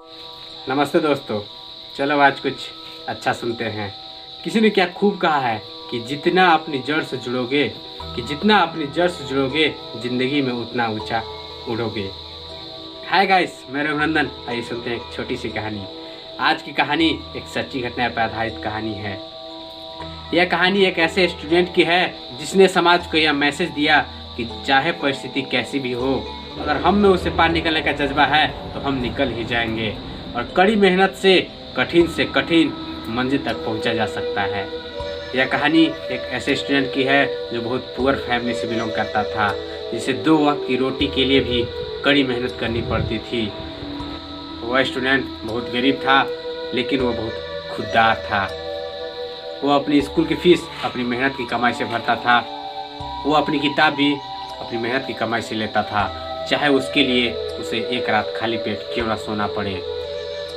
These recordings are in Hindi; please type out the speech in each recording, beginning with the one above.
नमस्ते दोस्तों, चलो आज कुछ अच्छा सुनते हैं। किसी ने क्या खूब कहा है कि जितना अपनी जड़ से जुड़ोगे जिंदगी में उतना ऊंचा उड़ोगे। हाय गाइस, मैं रघुनंदन। आइए सुनते हैं एक छोटी सी कहानी। आज की कहानी एक सच्ची घटना पर आधारित कहानी है। यह कहानी एक ऐसे स्टूडेंट की है जिसने समाज को यह मैसेज दिया कि चाहे परिस्थिति कैसी भी हो, अगर हम में उसे पार निकलने का जज्बा है तो हम निकल ही जाएंगे और कड़ी मेहनत से कठिन मंजिल तक पहुंचा जा सकता है। यह कहानी एक ऐसे स्टूडेंट की है जो बहुत पुअर फैमिली से बिलोंग करता था, जिसे 2 वक्त की रोटी के लिए भी कड़ी मेहनत करनी पड़ती थी। वह स्टूडेंट बहुत गरीब था, लेकिन वह बहुत खुददार था। वो अपनी स्कूल की फीस अपनी मेहनत की कमाई से भरता था। वो अपनी किताब भी अपनी मेहनत की कमाई से लेता था, चाहे उसके लिए उसे एक रात खाली पेट क्यों ना सोना पड़े।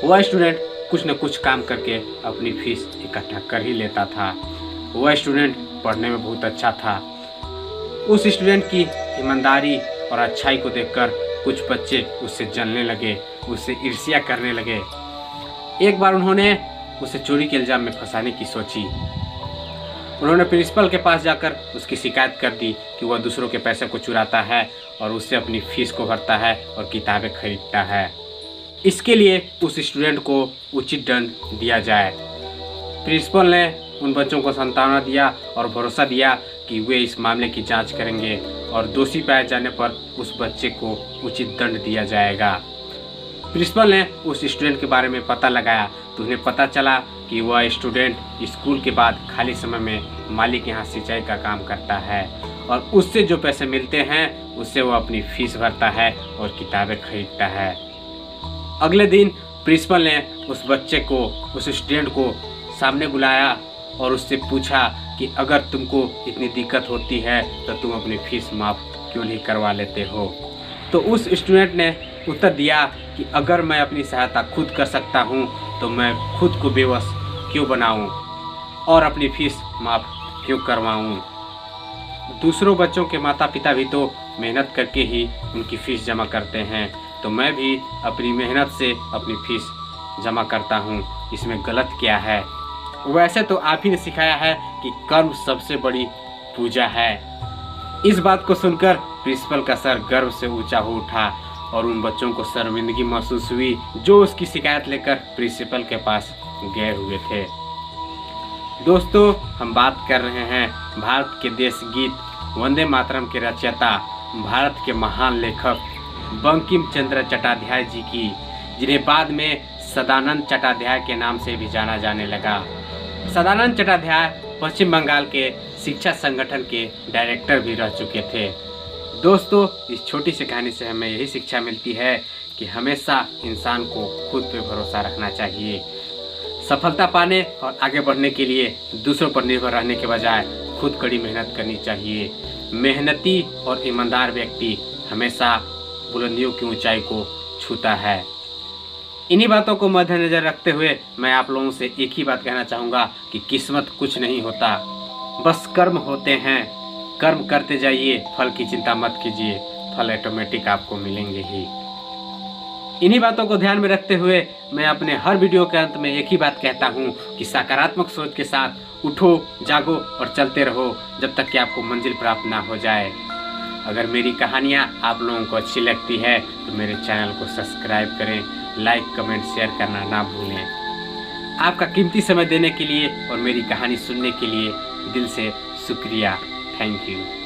वह स्टूडेंट कुछ न कुछ काम करके अपनी फीस इकट्ठा कर ही लेता था। वह स्टूडेंट पढ़ने में बहुत अच्छा था। उस स्टूडेंट की ईमानदारी और अच्छाई को देखकर कुछ बच्चे उससे जलने लगे, उससे ईर्ष्या करने लगे। एक बार उन्होंने उसे चोरी के इल्जाम में फंसाने की सोची। उन्होंने प्रिंसिपल के पास जाकर उसकी शिकायत कर दी कि वह दूसरों के पैसे को चुराता है और उससे अपनी फीस को भरता है और किताबें खरीदता है। इसके लिए उस स्टूडेंट को उचित दंड दिया जाए। प्रिंसिपल ने उन बच्चों को सांत्वना दिया और भरोसा दिया कि वे इस मामले की जांच करेंगे और दोषी पाए जाने पर उस बच्चे को उचित दंड दिया जाएगा। प्रिंसिपल ने उस स्टूडेंट के बारे में पता लगाया तो उन्हें पता चला कि वह स्टूडेंट स्कूल के बाद खाली समय में माली के यहाँ सिंचाई का काम करता है और उससे जो पैसे मिलते हैं उससे वह अपनी फीस भरता है और किताबें खरीदता है। अगले दिन प्रिंसिपल ने उस स्टूडेंट को सामने बुलाया और उससे पूछा कि अगर तुमको इतनी दिक्कत होती है तो तुम अपनी फीस माफ़ क्यों नहीं करवा लेते हो। तो उस स्टूडेंट ने उत्तर दिया कि अगर मैं अपनी सहायता खुद कर सकता हूँ तो मैं खुद को बेवश क्यों बनाऊँ और अपनी फीस माफ़ क्यों करवाऊँ। दूसरों बच्चों के माता पिता भी तो मेहनत करके ही उनकी फ़ीस जमा करते हैं, तो मैं भी अपनी मेहनत से अपनी फीस जमा करता हूँ, इसमें गलत क्या है। वैसे तो आप ही ने सिखाया है कि कर्म सबसे बड़ी पूजा है। इस बात को सुनकर प्रिंसिपल का सर गर्व से ऊंचा हो उठा और उन बच्चों को शर्मिंदगी महसूस हुई जो उसकी शिकायत लेकर प्रिंसिपल के पास गए हुए थे। दोस्तों, हम बात कर रहे हैं भारत के देश गीत वंदे मातरम के रचयिता, भारत के महान लेखक बंकिम चंद्र चट्टोपाध्याय जी की, जिन्हें बाद में सदानंद चट्टोपाध्याय के नाम से भी जाना जाने लगा। सदानंद चट्टोपाध्याय पश्चिम बंगाल के शिक्षा संगठन के डायरेक्टर भी रह चुके थे। दोस्तों, इस छोटी सी कहानी से हमें यही शिक्षा मिलती है कि हमेशा इंसान को खुद पे भरोसा रखना चाहिए। सफलता पाने और आगे बढ़ने के लिए दूसरों पर निर्भर रहने के बजाय खुद कड़ी मेहनत करनी चाहिए। मेहनती और ईमानदार व्यक्ति हमेशा बुलंदियों की ऊंचाई को छूता है। इन्हीं बातों को मद्देनजर रखते हुए मैं आप लोगों से एक ही बात कहना चाहूँगा कि किस्मत कुछ नहीं होता, बस कर्म होते हैं। कर्म करते जाइए, फल की चिंता मत कीजिए, फल ऑटोमेटिक आपको मिलेंगे ही। इन्हीं बातों को ध्यान में रखते हुए मैं अपने हर वीडियो के अंत में एक ही बात कहता हूँ कि सकारात्मक सोच के साथ उठो, जागो और चलते रहो जब तक कि आपको मंजिल प्राप्त ना हो जाए। अगर मेरी कहानियाँ आप लोगों को अच्छी लगती है तो मेरे चैनल को सब्सक्राइब करें, लाइक, कमेंट, शेयर करना ना भूलें। आपका कीमती समय देने के लिए और मेरी कहानी सुनने के लिए दिल से शुक्रिया। Thank you.